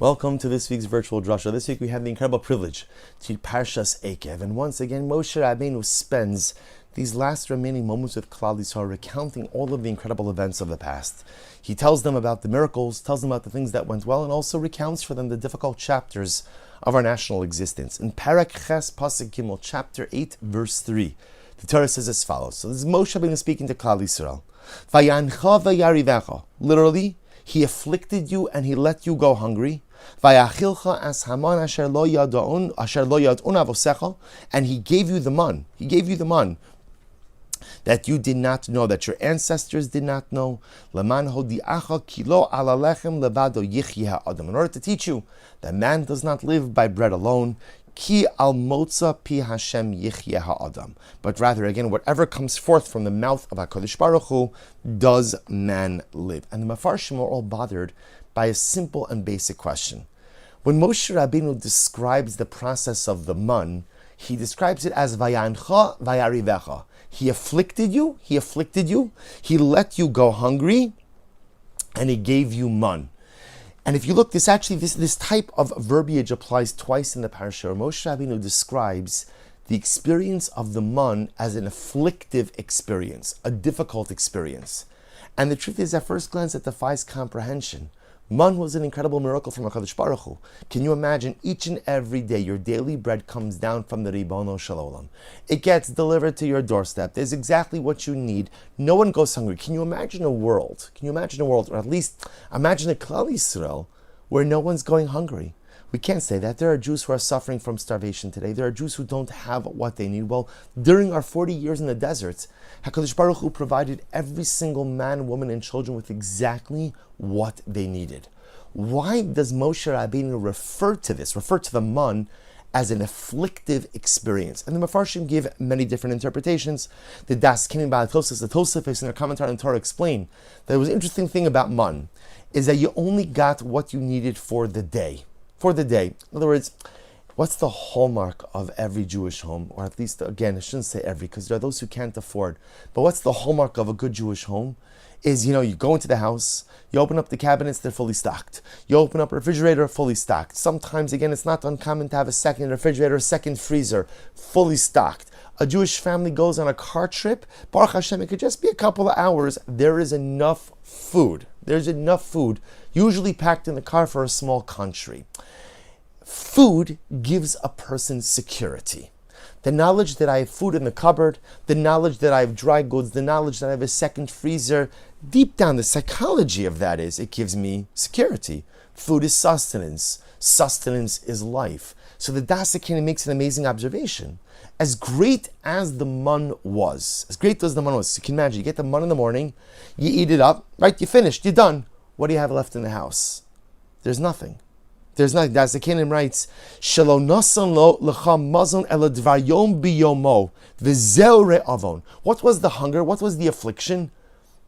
Welcome to this week's virtual Drasha. This week we have the incredible privilege to read Parshas Eikev. And once again, Moshe Rabbeinu spends these last remaining moments with Klal Yisrael recounting all of the incredible events of the past. He tells them about the miracles, tells them about the things that went well, and also recounts for them the difficult chapters of our national existence. In Parak Ches Pasuk Gimel, chapter 8, verse 3, the Torah says as follows. So this is Moshe Rabbeinu speaking to Klal Yisrael. Vayancha vayarivecha. Literally, he afflicted you and he let you go hungry. Vayachilcha as haman asher lo yadun avosecha, and he gave you the man. He gave you the man that you did not know, that your ancestors did not know. Leman hodiacha kilo alalechem levado yichya adam. In order to teach you that man does not live by bread alone. Ki al motza pi Hashem yichye ha'adam. But rather, again, whatever comes forth from the mouth of HaKadosh Baruch Hu, does man live? And the Mefarshim are all bothered by a simple and basic question. When Moshe Rabbeinu describes the process of the man, he describes it as vayancha vayarivecha. He afflicted you, he let you go hungry, and he gave you man. And if you look, this type of verbiage applies twice in the parasha. Moshe Rabbeinu describes the experience of the man as an afflictive experience, a difficult experience. And the truth is, at first glance, it defies comprehension. Man was an incredible miracle from HaKadosh Baruch Hu. Can you imagine each and every day your daily bread comes down from the Ribono Shel Olam? It gets delivered to your doorstep. There's exactly what you need. No one goes hungry. Can you imagine a world, or at least imagine a Klal Yisrael, where no one's going hungry? We can't say that. There are Jews who are suffering from starvation today. There are Jews who don't have what they need. Well, during our 40 years in the desert, HaKadosh Baruch Hu provided every single man, woman, and children with exactly what they needed. Why does Moshe Rabbeinu refer to the man as an afflictive experience? And the Mefarshim give many different interpretations. The Das Kinim Ba'atosas, the Tosafos in their commentary on the Torah explain that it was an interesting thing about man is that you only got what you needed for the day. In other words, what's the hallmark of every Jewish home? Or at least, again, I shouldn't say every, because there are those who can't afford. But what's the hallmark of a good Jewish home? Is, you go into the house, you open up the cabinets, they're fully stocked. You open up a refrigerator, fully stocked. Sometimes, again, it's not uncommon to have a second refrigerator, a second freezer, fully stocked. A Jewish family goes on a car trip, Baruch Hashem, it could just be a couple of hours. There is enough food. There's enough food, usually packed in the car for a small country. Food gives a person security. The knowledge that I have food in the cupboard, the knowledge that I have dry goods, the knowledge that I have a second freezer, deep down the psychology of that is, it gives me security. Food is sustenance. Sustenance is life. So the Das HaKinim makes an amazing observation. As great as the man was, so you can imagine, you get the man in the morning, you eat it up, right, you finished, you're done. What do you have left in the house? There's nothing. Das HaKinim writes, Shelo nasan lo lecha mazon ela dvar yom biyomo v'zeu re'avon. What was the hunger? What was the affliction?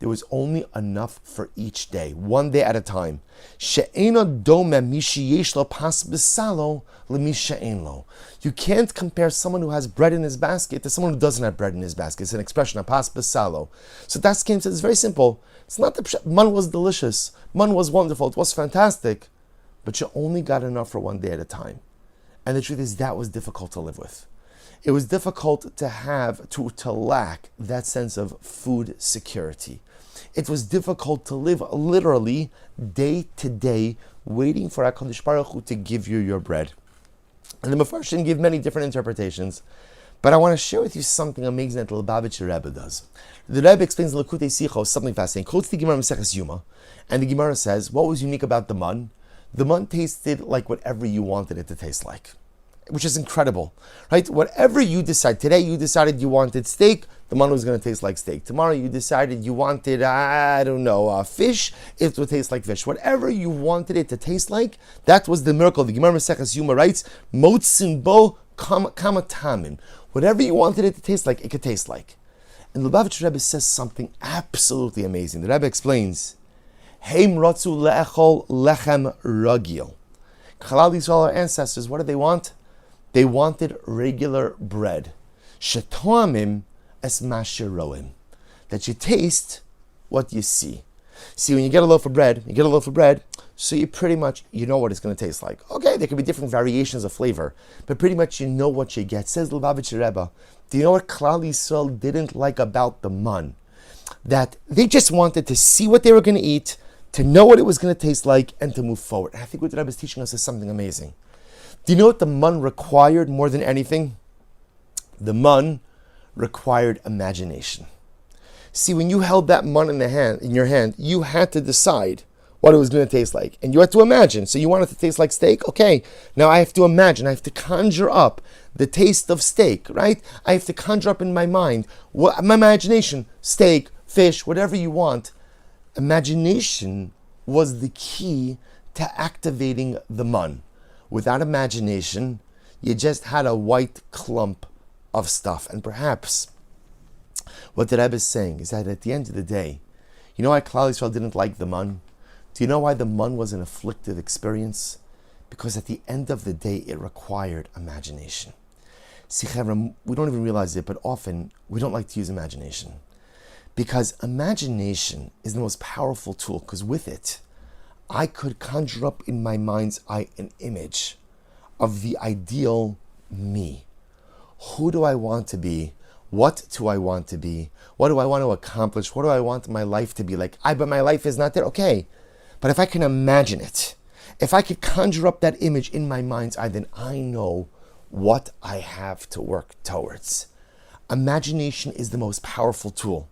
There was only enough for each day, one day at a time. She'ena dome mishi yesh lo pas b'salo l'mi she'en lo. You can't compare someone who has bread in his basket to someone who doesn't have bread in his basket. It's an expression, a pas b'salo. So Das HaKinim says it's very simple. It's not the man was delicious, man was wonderful, it was fantastic, but you only got enough for one day at a time. And the truth is, that was difficult to live with. It was difficult to lack that sense of food security. It was difficult to live literally day to day, waiting for HaKadosh Baruch Hu to give you your bread. And the Mefarshim give many different interpretations, but I want to share with you something amazing that the Lubavitcher Rebbe does. The Rebbe explains in Likutei Sichos something fascinating. Quotes the Gemara Maseches Yuma, and the Gemara says, what was unique about the man? The man tasted like whatever you wanted it to taste like, which is incredible, right? Whatever you decide. Today you decided you wanted steak, the man was going to taste like steak. Tomorrow you decided you wanted, fish, it would taste like fish. Whatever you wanted it to taste like, that was the miracle. The Gemara Maseches Yuma writes, Motzin bo kamatamim. Whatever you wanted it to taste like, it could taste like. And the Lubavitcher Rebbe says something absolutely amazing. The Rebbe explains, Heim rotzu le'echol lechem ragil. Klal Yisrael, our ancestors, what did they want? They wanted regular bread. Shetoamim es masheroim. That you taste what you see. See, when you get a loaf of bread, so you pretty much, you know what it's going to taste like. Okay, there could be different variations of flavor, but pretty much you know what you get. Says Lubavitcher Rebbe, do you know what Klal Yisrael didn't like about the man? That they just wanted to see what they were going to eat, to know what it was going to taste like, and to move forward. And I think what the Rebbe is teaching us is something amazing. Do you know what the man required more than anything? The man required imagination. See, when you held that man in your hand, you had to decide what it was going to taste like. And you had to imagine. So you want it to taste like steak? Okay, now I have to imagine. I have to conjure up the taste of steak, right? I have to conjure up in my mind, my imagination, steak, fish, whatever you want. Imagination was the key to activating the man. Without imagination, you just had a white clump of stuff. And perhaps what the Rebbe is saying is that at the end of the day, you know why Klal Yisrael didn't like the man? Do you know why the man was an afflictive experience? Because at the end of the day, it required imagination. See, Chevra, we don't even realize it, but often we don't like to use imagination. Because imagination is the most powerful tool, because with it, I could conjure up in my mind's eye an image of the ideal me. Who do I want to be? What do I want to be? What do I want to accomplish? What do I want my life to be like? But my life is not there. Okay. But if I can imagine it, if I could conjure up that image in my mind's eye, then I know what I have to work towards. Imagination is the most powerful tool,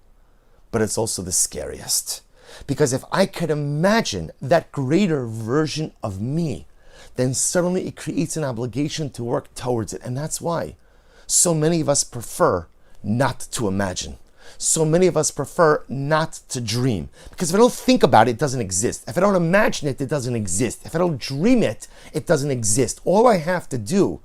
but it's also the scariest. Because if I could imagine that greater version of me, then suddenly it creates an obligation to work towards it. And that's why so many of us prefer not to imagine. So many of us prefer not to dream. Because if I don't think about it, it doesn't exist. If I don't imagine it, it doesn't exist. If I don't dream it, it doesn't exist. All I have to do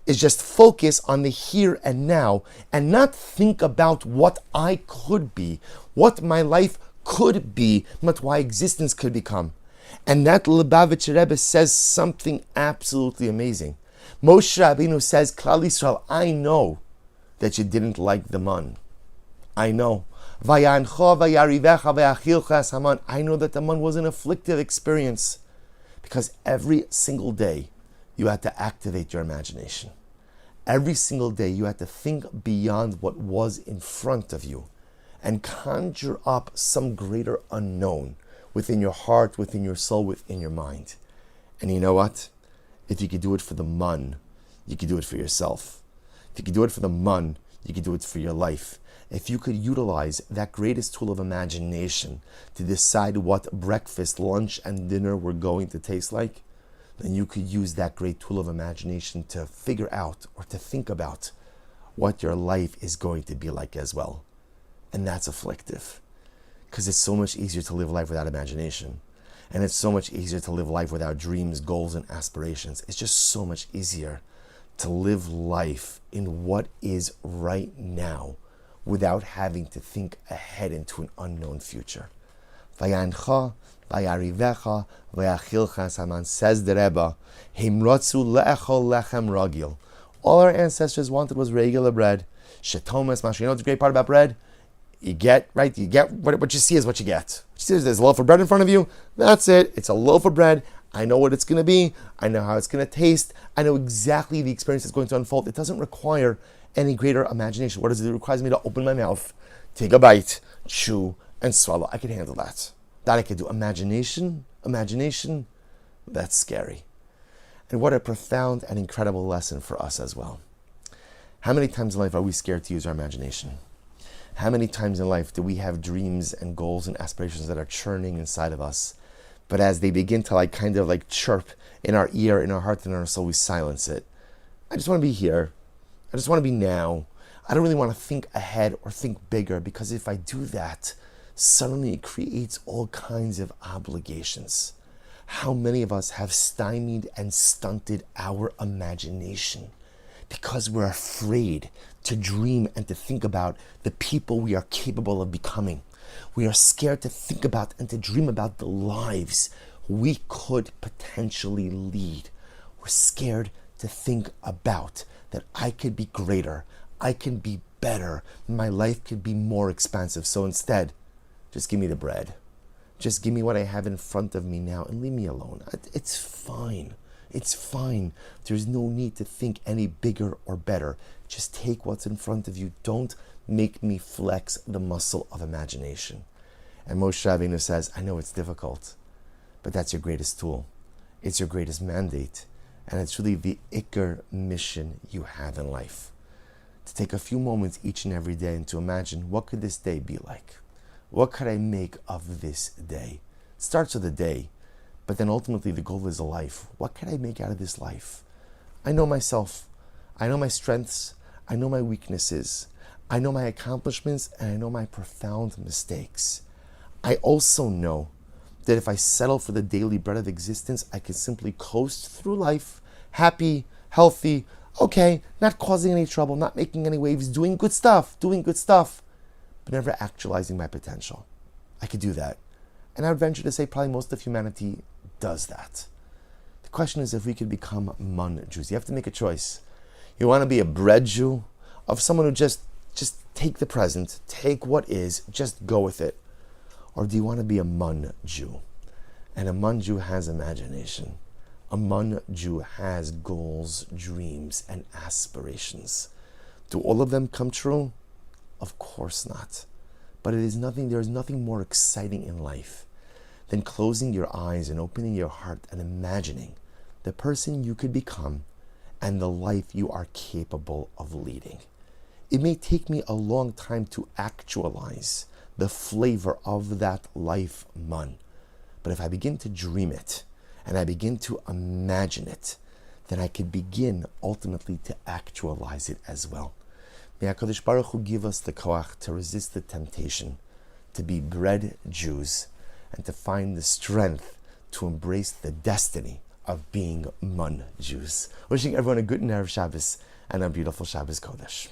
is just focus on the here and now and not think about what I could be, what my life could be, what my existence could become. And that Lubavitcher Rebbe says something absolutely amazing. Moshe Rabbeinu says, Klal Yisrael, I know that you didn't like the man. I know. I know that the man was an afflictive experience because every single day you had to activate your imagination. Every single day you had to think beyond what was in front of you and conjure up some greater unknown within your heart, within your soul, within your mind. And you know what? If you could do it for the man, you could do it for yourself. If you could do it for the man, you could do it for your life. If you could utilize that greatest tool of imagination to decide what breakfast, lunch, and dinner were going to taste like, then you could use that great tool of imagination to figure out or to think about what your life is going to be like as well. And that's afflictive. Because it's so much easier to live life without imagination. And it's so much easier to live life without dreams, goals, and aspirations. It's just so much easier to live life in what is right now without having to think ahead into an unknown future. Vayancha, vayarivecha, vayachilcha, Saman says the Rebbe, himrotzu le'echol lechem ragil. All our ancestors wanted was regular bread. Shetomas, masha. You know what's the great part about bread? You get what you see is what you get. What you see is there's a loaf of bread in front of you. That's it. It's a loaf of bread. I know what it's going to be. I know how it's going to taste. I know exactly the experience that's going to unfold. It doesn't require any greater imagination. What does it? It requires me to open my mouth, take a bite, chew, and swallow. I can handle that. That I can do. Imagination, that's scary. And what a profound and incredible lesson for us as well. How many times in life are we scared to use our imagination? How many times in life do we have dreams and goals and aspirations that are churning inside of us, but as they begin to kind of chirp in our ear, in our heart, and in our soul, we silence it? I just want to be here. I just want to be now. I don't really want to think ahead or think bigger, because if I do that, suddenly it creates all kinds of obligations. How many of us have stymied and stunted our imagination because we're afraid to dream and to think about the people we are capable of becoming? We are scared to think about and to dream about the lives we could potentially lead. We're scared to think about that I could be greater, I can be better, my life could be more expansive. So instead, just give me the bread. Just give me what I have in front of me now and leave me alone. It's fine. It's fine. There's no need to think any bigger or better. Just take what's in front of you. Don't make me flex the muscle of imagination. And Moshe Rabbeinu says, I know it's difficult, but that's your greatest tool. It's your greatest mandate. And it's really the Iker mission you have in life. To take a few moments each and every day and to imagine, what could this day be like? What could I make of this day? It starts with a day, but then ultimately the goal is a life. What can I make out of this life? I know myself. I know my strengths. I know my weaknesses. I know my accomplishments, and I know my profound mistakes. I also know that if I settle for the daily bread of existence, I can simply coast through life, happy, healthy, okay, not causing any trouble, not making any waves, doing good stuff, but never actualizing my potential. I could do that. And I would venture to say probably most of humanity does that. The question is if we could become Mun Jews. You have to make a choice. You want to be a bread Jew, of someone who just take the present, take what is, just go with it. Or do you want to be a Mun Jew? And a Mun Jew has imagination. A Mun Jew has goals, dreams, and aspirations. Do all of them come true? Of course not. But there is nothing more exciting in life than closing your eyes and opening your heart and imagining the person you could become and the life you are capable of leading. It may take me a long time to actualize the flavor of that life, Mun. But if I begin to dream it and I begin to imagine it, then I could begin ultimately to actualize it as well. May HaKadosh Baruch Hu give us the koach to resist the temptation, to be bread Jews, and to find the strength to embrace the destiny of being Mun Jews. Wishing everyone a good Erev Shabbos and a beautiful Shabbos Kodesh.